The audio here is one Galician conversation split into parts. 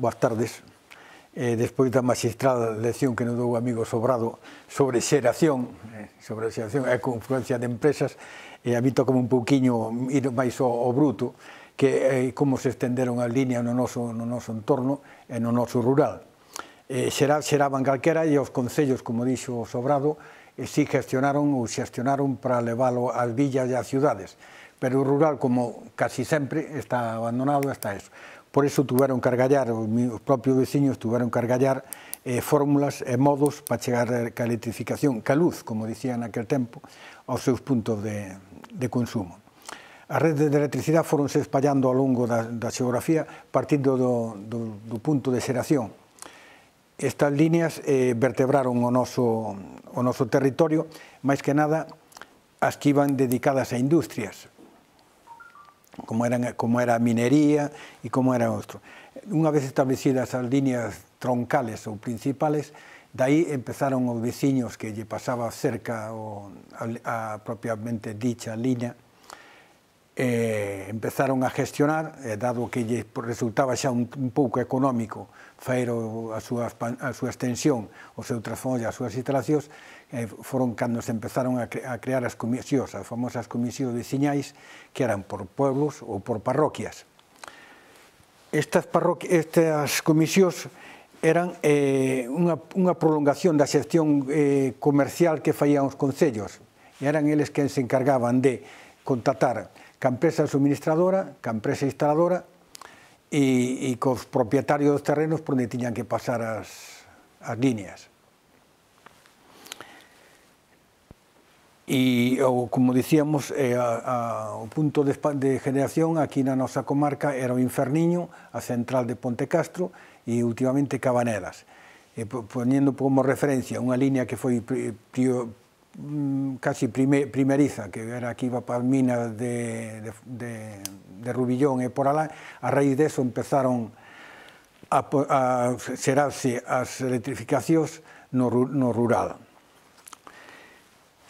boas tardes. Despois da magistral lección que nos dou o amigo Sobrado sobre xeración e confluencia de empresas, a mí toca un pouquiño ir máis ao bruto, que como se estenderon as líneas no noso entorno e no noso rural. Xeraban calquera e os concellos, como dixo Sobrado, si xestionaron para leválo ás villas e ás ciudades, pero o rural, como casi sempre, está abandonado, está eso. Por iso tuveron que argallar, os propios veciños tuveron que argallar fórmulas e modos para chegar a electrificación, que a luz, como dicían naquel tempo, aos seus puntos de consumo. As redes de electricidade foronse espallando ao longo da xeografía partindo do punto de xeración. Estas líneas vertebraron o noso territorio, máis que nada as que iban dedicadas a industrias, como era a minería e como era outro. Unha vez establecidas as líneas troncales ou principales, dai empezaron os veciños que lle pasaba cerca a propiamente dicha liña, empezaron a gestionar, dado que lle resultaba xa un pouco económico faer a súa extensión, o seu transformo e as súas instalacións, foron cando se empezaron a crear as comisións, as famosas comisións veciñais, que eran por pueblos ou por parroquias. Estas comisións eran unha prolongación da xestión comercial que faían os concellos, e eran eles que se encargaban de contactar ca empresa suministradora, ca empresa instaladora e cos propietarios dos terrenos por onde tiñan que pasar as líneas. E, como dicíamos, o punto de generación aquí na nosa comarca era o Inferniño, a central de Ponte Castro e últimamente Cabanedas. Poñendo como referencia unha línea que foi casi primeriza, que era que iba para as minas de Rubillón e por alá, a raíz deso empezaron a xerarse as electrificacións no rural.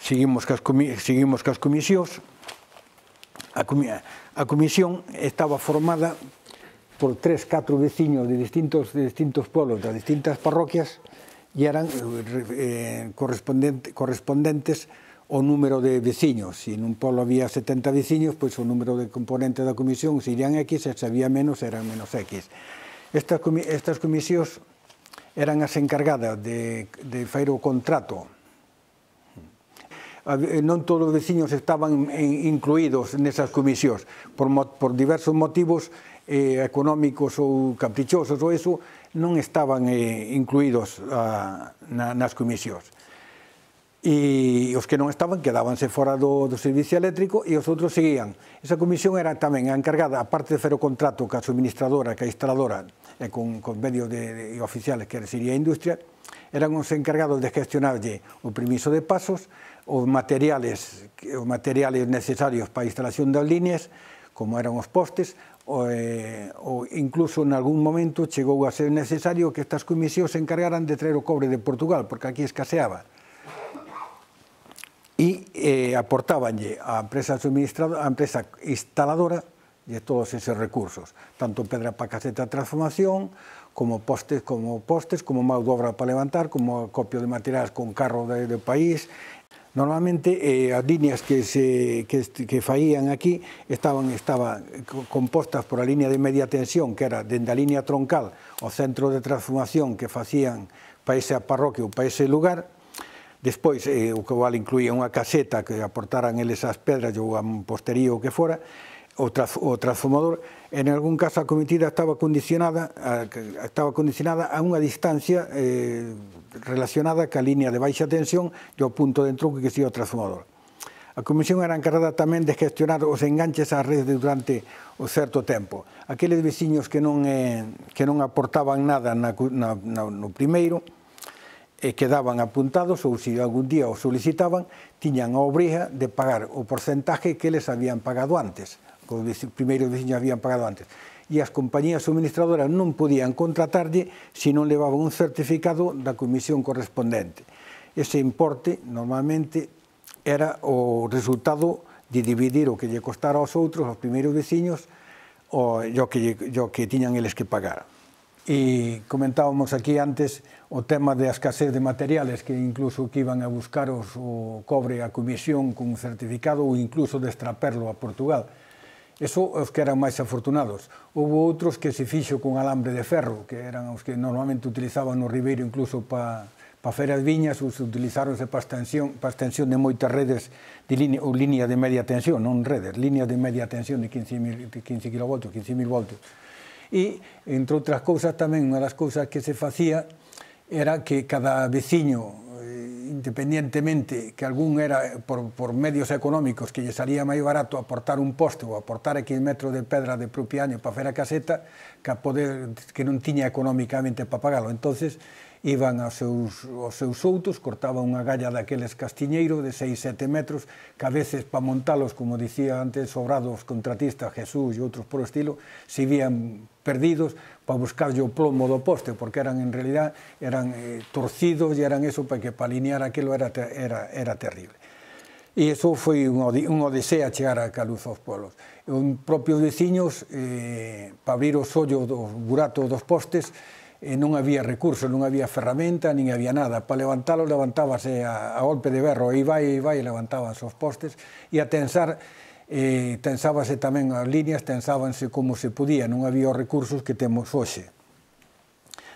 Seguimos cas comisións. A comisión estaba formada por 3-4 veciños de distintos pueblos, das distintas parroquias, e eran correspondentes ao número de veciños. Se nun pueblo había 70 veciños, pois o número de componentes da comisión serían X, e se había menos, eran menos X. Estas comisións eran as encargadas de facer o contrato. Non todos os veciños estaban incluídos nesas comisións, por diversos motivos económicos ou caprichosos, ou iso, non estaban incluídos nas comisións. E os que non estaban quedábanse fora do servicio eléctrico e os outros seguían. Esa comisión era tamén encargada, aparte de fer o contrato ca suministradora, ca instaladora, e con medios oficiales que sería a industria, eran os encargados de gestionarlle o permiso de pasos, os materiales necesarios para a instalación das líneas, como eran os postes, ou incluso en algún momento chegou a ser necesario que estas comisións se encargaran de traer o cobre de Portugal, porque aquí escaseaba. E aportabanlle a empresa instaladora de todos eses recursos, tanto pedra para caseta de transformación, como postes, como mão de obra para levantar, como acopio de materiais con carro de país. Normalmente as líneas que faían aquí estaban compostas por a línea de media tensión, que era dende a línea troncal ao centro de transformación que facían para esa parroquia ou para ese lugar. Despois, o que incluía unha caseta que aportaran eles as pedras ou a postería ou que fora, o transformador. En algún caso a cometida estaba condicionada a unha distancia relacionada ca línea de baixa tensión e ao punto de entronque que sería o transformador. A comisión era encargada tamén de gestionar os enganches ás redes durante o certo tempo. Aqueles veciños que non aportaban nada no primeiro, quedaban apuntados, ou se algún día o solicitaban, tiñan a obriga de pagar o porcentaje que eles habían pagado antes, que os primeiros veciños habían pagado antes. E as compañías suministradoras non podían contratarlle se non levaban un certificado da comisión correspondente. Ese importe, normalmente, era o resultado de dividir o que lle costara aos outros, aos primeiros veciños, o que tiñan eles que pagar. E comentábamos aquí antes o tema da escasez de materiales, que incluso que iban a buscar o cobre a comisión con un certificado ou incluso de extraperlo a Portugal. Eso os que eran máis afortunados. Houve outros que se fixo con alambre de ferro, que eran os que normalmente utilizaban no Ribeiro incluso para feras viñas, os utilizaronse para extensión de moitas redes ou línea de media tensión, non redes, líneas de media tensión de 15 kV, 15.000 voltios. E, entre outras cousas, tamén unha das cousas que se facía era que cada veciño, independientemente que algún era por medios económicos que lle salía máis barato aportar un poste ou aportar X metros de pedra de propiaño para fer a caseta que non tiña económicamente para pagalo. Entonces iban aos seus outos, cortaban unha galla daqueles castiñeiros de 6-7 metros, que a veces para montalos, como dicía antes Sobrado, os contratistas, Jesús e outros por estilo, se vían perdidos para buscarlle o plomo do poste, porque eran en realidad torcidos e eran eso, para alinear aquilo era terrible. E iso foi unha odisea chegar a luz aos pueblos. Os propios veciños, para abrir os ollos dos buratos dos postes, non había recursos, non había ferramenta, nin había nada. Para levantalos, levantábase a golpe de berro, e levantábanse os postes, e a tensar, tensábase tamén as líneas, tensábanse como se podía, non había os recursos que temos hoxe.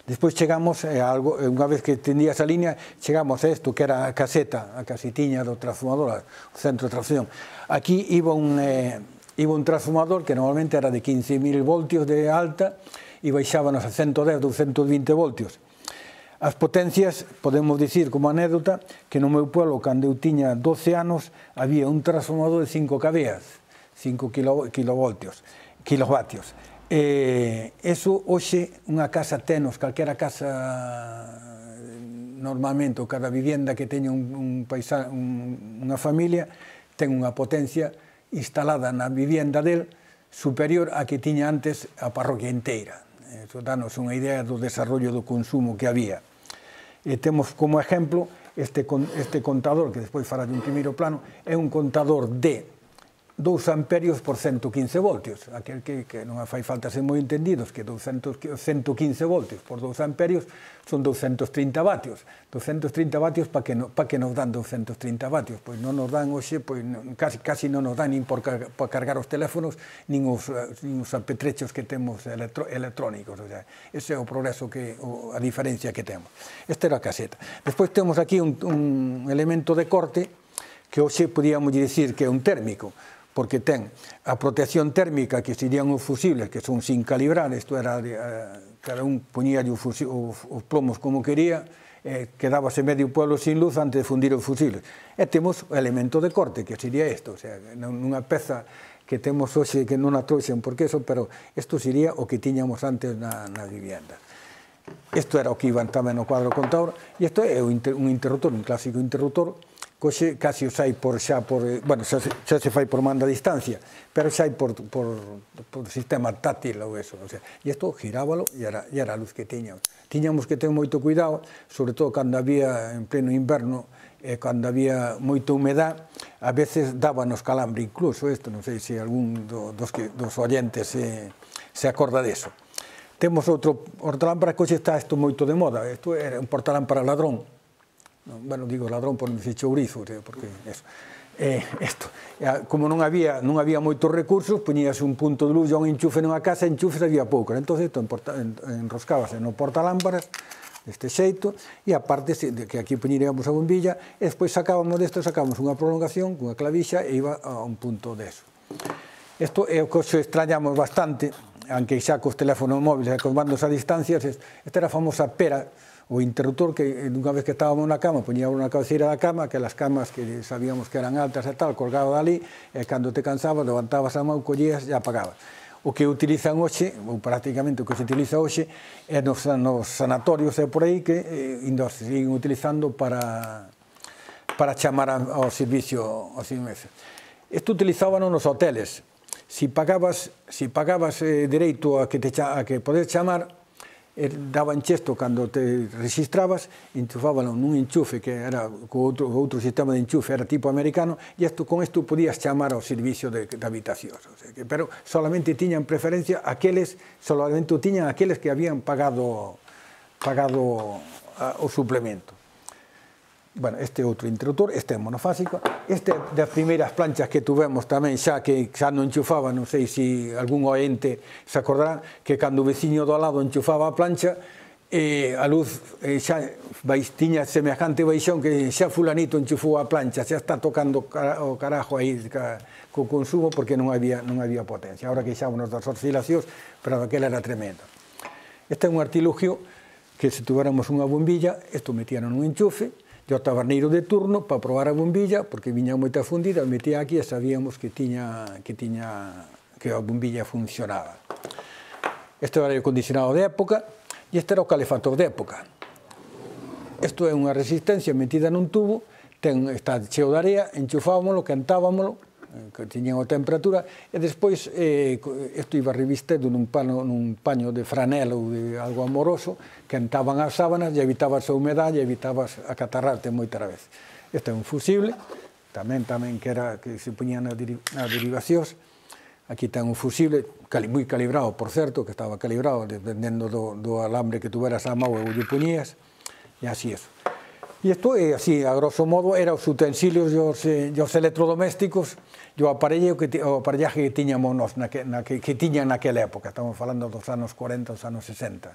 Despois chegamos a algo, unha vez que tendías a línea, chegamos a isto, que era a caseta, a casetiña do transformador, o centro de transformación. Aquí iba un transformador que normalmente era de 15.000 voltios de alta, e baixábanos a 110, 220 voltios. As potencias, podemos dicir como anécdota, que no meu pueblo, cando eu tiña 12 anos, había un transformador de 5 kV, 5 kilovatios. Eso, hoxe, unha casa tenos, calquera casa, normalmente, ou cada vivenda que teña unha familia, ten unha potencia instalada na vivenda del superior a que tiña antes a parroquia inteira. Eso danos unha idea do desarrollo do consumo que había. Temos como exemplo este contador, que despois fará de un primeiro plano, é un contador de 2 amperios por 115 voltios, aquel que non fai falta ser moi entendidos, que 115 voltios por 2 amperios son 230 vatios. 230 vatios para que nos dan 230 vatios? Pois non nos dan hoxe, casi non nos dan nin para cargar os teléfonos, nin os apetrechos que temos electrónicos. Ese é o progreso, a diferencia que temos. Esta era a caseta. Despois temos aquí un elemento de corte que hoxe podíamos dicir que é un térmico, porque ten a protección térmica, que serían os fusibles, que son sin calibrar, isto era, cada un poñía os plomos como quería, quedábase medio pueblo sin luz antes de fundir os fusibles. E temos o elemento de corte, que sería isto, nunha peza que temos hoxe, que non a trouxen porque eso, pero isto sería o que tiñamos antes na vivienda. Isto era o que iban tamén no cuadro contador, e isto é un interruptor, un clásico interruptor, que casi o sai xa se fai por mando a distancia, pero xa hai por sistema táctil ou eso. E isto girábalo e era a luz que tiñamos. Tiñamos que ter moito cuidado, sobre todo cando había en pleno inverno, cando había moita humedad, a veces dábanos calambre, incluso isto, non sei se algún dos oyentes se acorda deso. Temos outro portalámpara, que hoxe está isto moito de moda, isto era un portalámpara ladrón. Bueno, digo ladrón por non dicir chourizo, porque eso. Como non había moitos recursos, poñíase un punto de luz e un enchufe nunha casa, enchufes había pouco. Entón, enroscábase no portalámparas, deste xeito, e aparte, que aquí poñiríamos a bombilla, e despois sacábamos unha prolongación, cunha clavixa, e iba a un punto deso. Isto é o que hoxe extrañamos bastante, aunque xa cos teléfonos móviles e cos mandos a distancias, esta era a famosa pera, o interruptor, que unha vez que estábamos na cama, poñíamos na cabeceira da cama, aquelas camas que sabíamos que eran altas e tal, colgado dali, e cando te cansabas, levantabas a mão, collías e apagabas. O que utilizan hoxe, ou prácticamente o que se utiliza hoxe, é nos sanatorios e por aí, que ainda se siguen utilizando para chamar ao servicio. Isto utilizábano nos hoteles. Si pagabas dereito a que podes chamar, daban chesto cando te registrabas, enchufábalo nun enchufe que era co outro sistema de enchufe, era tipo americano, e con isto podías chamar ao servicio de habitacións. O sea, pero solamente tiñan preferencia solamente tiñan aqueles que habían pagado o suplemento. Bueno, este é outro interruptor, este é monofásico, este é das primeiras planchas que tuvemos tamén, xa que xa non enchufaba, non sei se algún oente se acordará, que cando o veciño do lado enchufaba a plancha, a luz xa tiña semejante baixón que xa fulanito enchufou a plancha, xa está tocando o carajo aí co consumo porque non había potencia. Ahora queixámonos das oscilacións, pero aquela era tremenda. Este é un artilugio que se tuviéramos unha bombilla, isto metían nun enchufe, e o taberneiro de turno para probar a bombilla, porque viña moita fundida, metía aquí e sabíamos que a bombilla funcionaba. Este era o aire acondicionado de época e este era o calefactor de época. Isto é unha resistencia metida nun tubo, está cheo de area, enchufábamolo, cantábamolo, que tiñan a temperatura, e despois isto iba revistado nun paño de franela ou de algo amoroso, que entraban as sábanas e evitabas a humedade e evitabas acatarrarte moita vez. Este é un fusible, tamén que se poñía nas derivacións. Aquí ten un fusible, moi calibrado, por certo, que estaba calibrado, dependendo do alambre que tuveras a mão ou lle poñías, e así eso. E isto é así, a grosso modo, eran os utensilios e os electrodomésticos e o aparellaje que tiñamos que tiñan naquela época. Estamos falando dos anos 40, dos anos 60,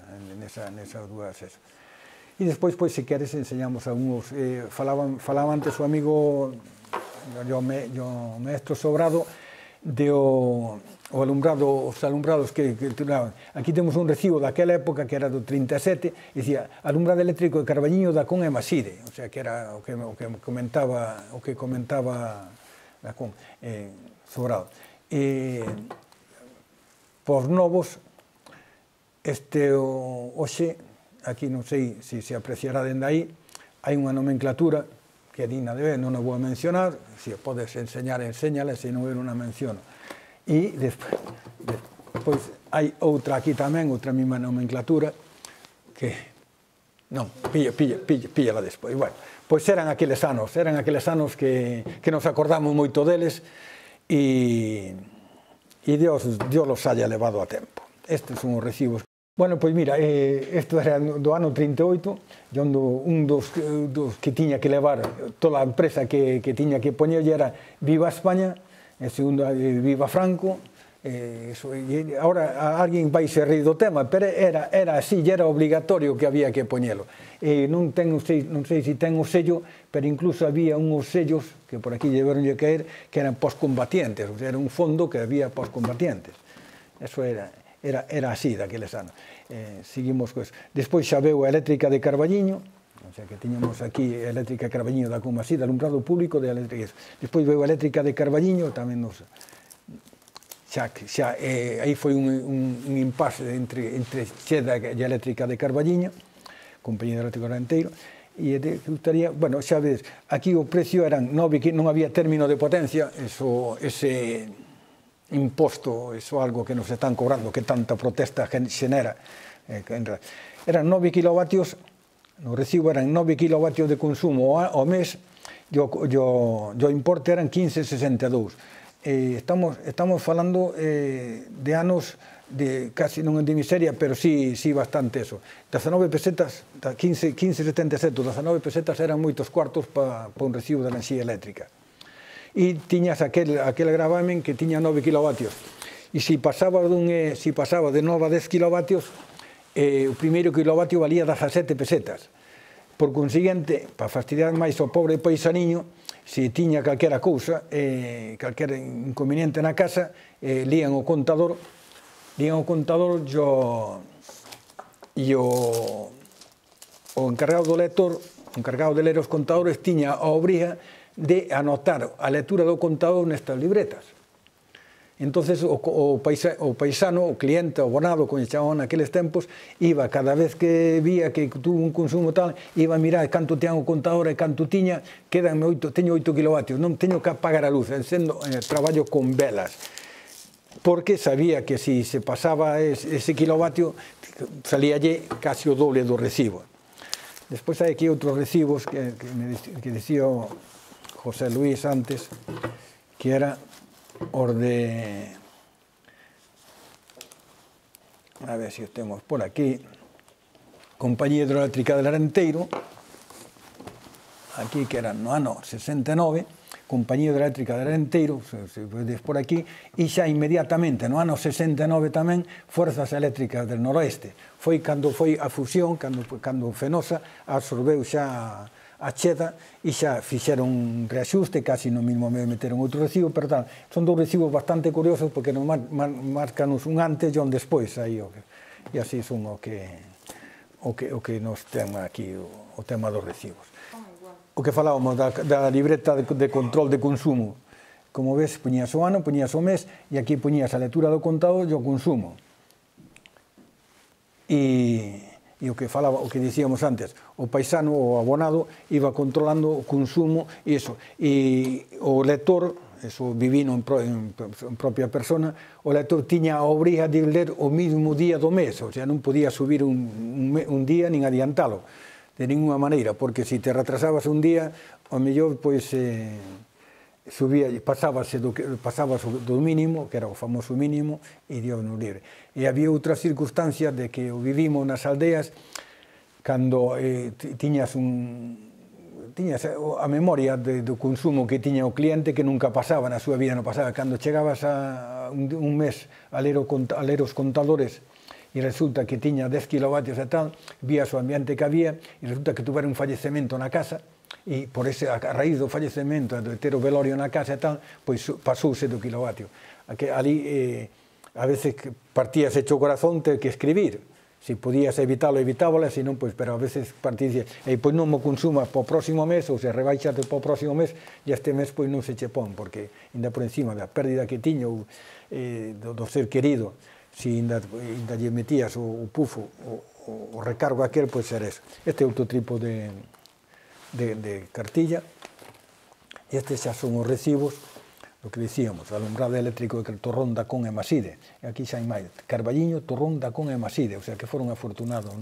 nesas dúas. E despois, se queres, enseñamos algúns. Falaba antes o amigo, o maestro Sobrado, os alumbrados que tiraban. Aquí temos un recibo daquela época que era do 37, e dicía, alumbrado eléctrico de Carballiño da Con e Maside, o sea, que era o que comentaba da Con, Sobrado. Por novos, hoxe, aquí non sei se apreciará dende aí, hai unha nomenclatura que é digna de ver, non a vou a mencionar, se podes enseñar, enséñala, se non eu non a menciono. E despois hai outra aquí tamén, outra mesma nomenclatura, que, non, píllala despois. Bueno, pois eran aqueles anos que nos acordamos moito deles e Dios los haya levado a tempo. Estes son os recibos. Bueno, pois mira, isto era do ano 38, onde un dos que tiña que levar toda a empresa que tiña que poñer era Viva España, e segundo Viva Franco. Ahora alguén vai se rir do tema, pero era así, era obligatorio que había que poñelo. Non sei se ten o sello, pero incluso había unhos sellos que por aquí llevaronlle caer que eran poscombatientes, o sea, era un fondo que había poscombatientes. Eso era así daqueles anos. Seguimos co eso. Despois xa veu a eléctrica de Carballiño, o sea que tiñamos aquí a eléctrica de Carballiño da Comasí, de alumbrado público de eléctrica. Despois veu a eléctrica de Carballiño, tamén nos... aí foi un impasse entre Xeda e a eléctrica de Carballiño, compañía de eléctrico renteiro, e gustaría, bueno, xa ves, aquí o precio eran 9, que non había término de potencia, ese imposto, eso algo que nos están cobrando, que tanta protesta xenera. Eran 9 kilovatios, no recibo eran 9 kilovatios de consumo ao mes, e o importe eran 15,62. Estamos falando de anos de casi non de miseria, pero sí bastante eso. 19 pesetas, 15,77, 19 pesetas eran moitos cuartos para un recibo de enerxía eléctrica. E tiñas aquel gravamen que tiña 9 kilovatios. E se pasaba de 9 a 10 kilovatios, o primeiro kilovatio valía 17 pesetas. Por consiguiente, para fastidiar máis ao pobre paisaniño, se tiña calquera cousa, calquera inconveniente na casa, lían o contador e o encargado do lector, o encargado de ler os contadores, tiña a obriga de anotar a lectura do contador nestas libretas. Entonces o paisano, o cliente, o abonado, como chamaban naqueles tempos, iba, cada vez que vía que tuvo un consumo tal, iba a mirar canto tiña o contador e canto tiña, teño 8 kilovatios, non teño que apagar a luz, traballo con velas. porque sabía que si se pasaba ese kilovatio, salíalle casi o doble do recibo. Despois hai aquí outros recibos que dicía José Luis antes, que era os de... A ver se o temos por aquí. Compañía Hidroeléctrica de Larenteiro, aquí que era no ano 69, Compañía Hidroeléctrica de Larenteiro, se vedes por aquí, e xa inmediatamente no ano 69 tamén Forzas Eléctricas del Noroeste. Foi cando foi a fusión, cando Fenosa absorbeu xa a Cheda e xa fixeron un reaxuste, casi no mismo me meteron outro recibo, pero tal, son dous recibos bastante curiosos porque nos marcanos un antes e un despois, aí, e así son o que nos ten aquí, o tema dos recibos. O que falábamos da libreta de control de consumo. Como ves, poñías o ano, poñías o mes, e aquí poñías a lectura do contado e o consumo. E o que falaba, o que dicíamos antes, o paisano, o abonado, iba controlando o consumo e iso. E o lector, eso vivino en propia persona, o lector tiña a obriga de ler o mismo día do mes, o sea, non podía subir un día nin adiantalo de ninguna maneira, porque se te retrasabas un día, ao mellor, pois, pasabas do mínimo, que era o famoso mínimo, e Dios nos libre. E había outra circunstancia de que o vivimos nas aldeas, cando tiñas a memoria do consumo que tiña o cliente, que nunca pasaba na súa vida, non pasaba. Cando chegabas a un mes a ler os contadores, e resulta que tiña 10 kilovatios e tal, vías o ambiente que había, e resulta que tuvera un fallecemento na casa, e por ese, a raíz do fallecemento, de ter o velorio na casa e tal, pois pasouse do kilovatio. Ali, a veces partías hecho o corazón, ter que escribir. Se podías evitálo, evitábola, senón, pois, pero a veces partías, pois non mo consumas po próximo mes, ou se rebaixate po próximo mes, e este mes, pois, non se che pon, porque, ainda por encima da pérdida que tiña, ou do ser querido, se ainda lle metías o pufo, o recargo aquel, pois era eso. Este é outro tipo de cartilla. Estes xa son os recibos, o que dicíamos, alumbrado eléctrico de Torrón, Dacón e Maside. E aquí xa hai máis, Carballiño, Torrón, Dacón e Maside, o sea que foron afortunados.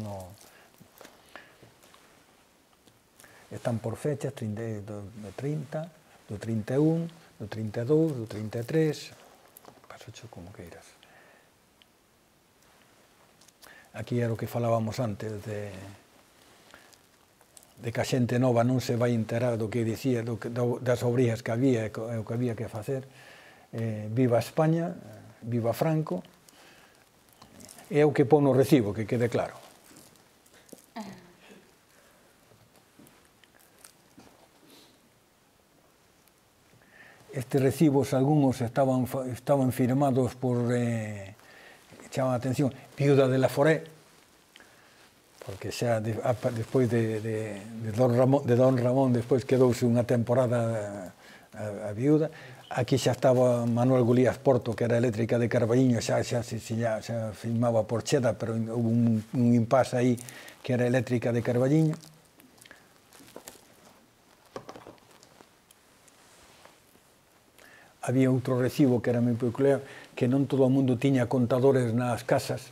Están por fechas, do 30, do 31, do 32, do 33, pasocho como queiras. Aquí era o que falábamos antes de que a xente nova non se vai enterar do que dicía, das obrigas que había e o que había que facer. Viva España, viva Franco, é o que pon no recibo, que quede claro. Estes recibos, algúns estaban firmados por... chama a atención, Viuda de la Foré, porque xa despois de Don Ramón, despois quedouse unha temporada a viuda. Aquí xa estaba Manuel Gulías Porto, que era eléctrica de Carballiño, xa firmaba por Cheda, pero houve un impasse aí, que era eléctrica de Carballiño. Había outro recibo que era moi peculiar, que non todo o mundo tiña contadores nas casas,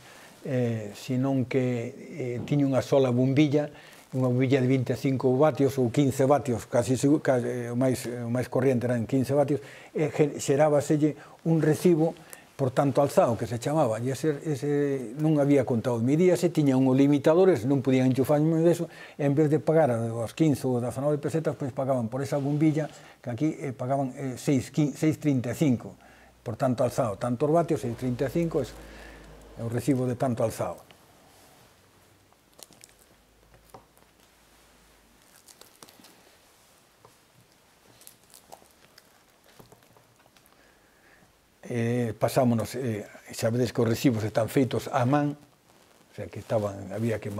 senón que tiña unha sola bombilla, unha bombilla de 25 vatios ou 15 vatios, casi o máis corriente eran 15 vatios, e xerábaselle un recibo por tanto alzado, que se chamaba, e ese non había contado. Midíase, tiña unhos limitadores, non podían enchufar máis deso, e en vez de pagar os 15 ou 19 pesetas, pois pagaban por esa bombilla, que aquí pagaban 6,35, por tanto alzado. Tantos vatios, 6,35, é o recibo de tanto alzado. Pasámonos, xa vedes que os recibos están feitos á man, o sea, que había que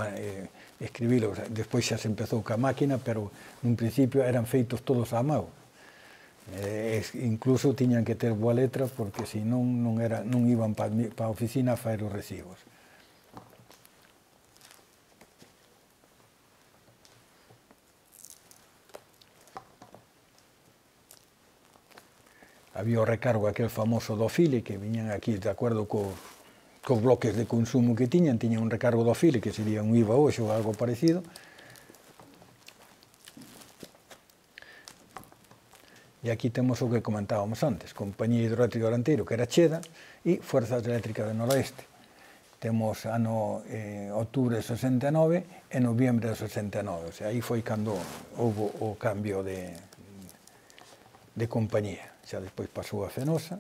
escribirlos, despois xa se empezou ca máquina, pero nun principio eran feitos todos á mão. Incluso tiñan que ter boa letra, porque senón non iban para a oficina a faer os recibos. había o recargo aquel famoso do Fili, que viñan aquí de acordo cos bloques de consumo que tiñan un recargo do Fili, que sería un IVA hoxe ou algo parecido. E aquí temos o que comentábamos antes, Compañía Hidroeléctrica do Oranteiro, que era Cheda, e Fuerzas Eléctricas do Noroeste. Temos outubro de 69 e noviembre de 69, o sea, aí foi cando houve o cambio de compañía. Xa despois pasou a Fenosa.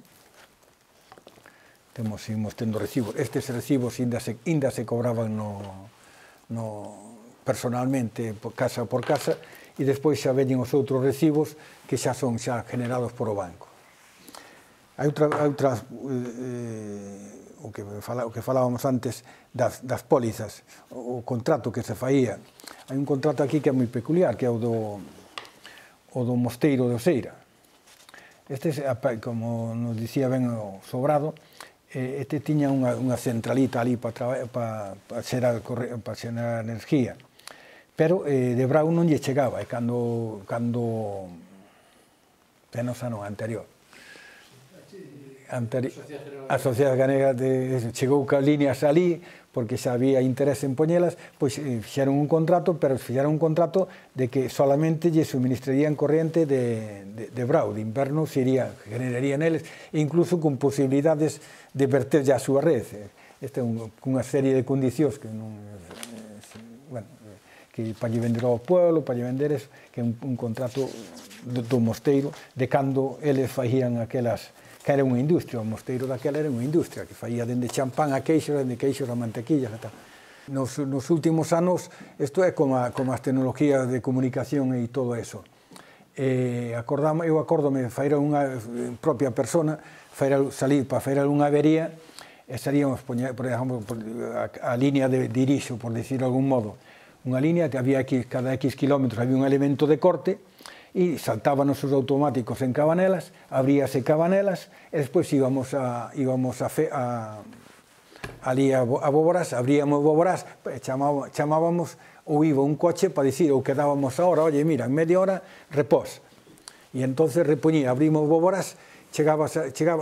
Seguimos tendo recibos. Estes recibos ainda se cobraban personalmente, casa por casa, e despois xa veñen os outros recibos que xa son generados por o banco. Hai outras, o que falábamos antes das pólizas, o contrato que se faía. Hai un contrato aquí que é moi peculiar, que é o do Mosteiro de Oseira. Este, como nos dicía ben o Sobrado, este tiña unha centralita ali para xerar energía, pero de Brau non lle chegaba, e cando Fenosa non, anterior, a Sociedade Galega chegou ca líneas ali, porque xa había interés en poñelas, pois fixeron un contrato, pero fixeron un contrato de que solamente lle suministrarían corriente de Brau, de inverno generaría neles, incluso con posibilidades de verter ya a súa red. Esta é unha serie de condicións que non... que para lle vender ao pueblo, para lle vender eso, que é un contrato do mosteiro, de cando eles faían aquelas, que era unha industria, o mosteiro daquela era unha industria, que faía dende champán a queixos, dende queixos a mantequillas e tal. Nos últimos anos, isto é como as tecnologías de comunicación e todo eso. Eu acórdome, faira unha propia persona, salir para faira unha avería, e salíamos, por exemplo, a línea de dirixo, por decirlo de algún modo, unha línea que había cada X kilómetros había un elemento de corte e saltábamos os automáticos en Cabanelas, abríase Cabanelas e despois íbamos ali a Boborás, abríamos Boborás, chamábamos ou iba un coche para dicir ou quedábamos a hora, oye, mira, en media hora repós. E entonces repoñía, abrimos Boborás,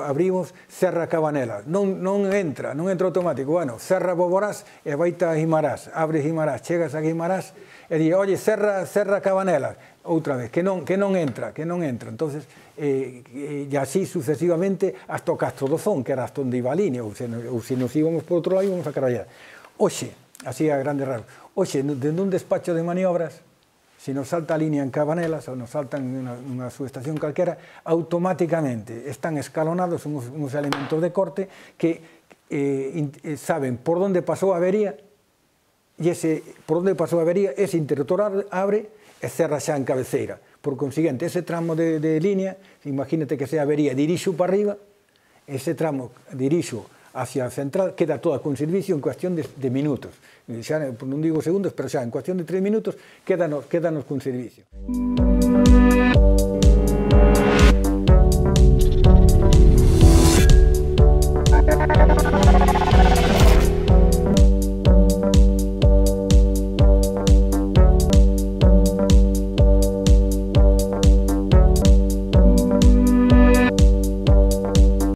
abrimos, cerra Cabanelas, non entra automático, bueno, cerra Boborás e vaite a Guimarás, abres Guimarás, chegas a Guimarás e di, oye, cerra Cabanelas, outra vez, que non entra, entonces, e así sucesivamente hasta o Castro do Zón, que era hasta onde iba a línea, ou se nos íbamos por outro lado, íbamos a Carballar. Oxe, así a grande raro, oxe, dende un despacho de maniobras, se nos salta a línea en Cabanelas ou nos saltan nunha subestación calquera, automáticamente están escalonados uns elementos de corte que saben por onde pasou a avería, e por onde pasou a avería, ese interruptor abre e cerra xa en cabeceira. Por consiguiente, ese tramo de línea, imagínate que sea avería, dirixo para arriba, ese tramo dirixo hacia a central, queda toda con servicio en cuestión de minutos. Xa non digo segundos, pero xa en cuestión de 3 minutos quédanos con servicio.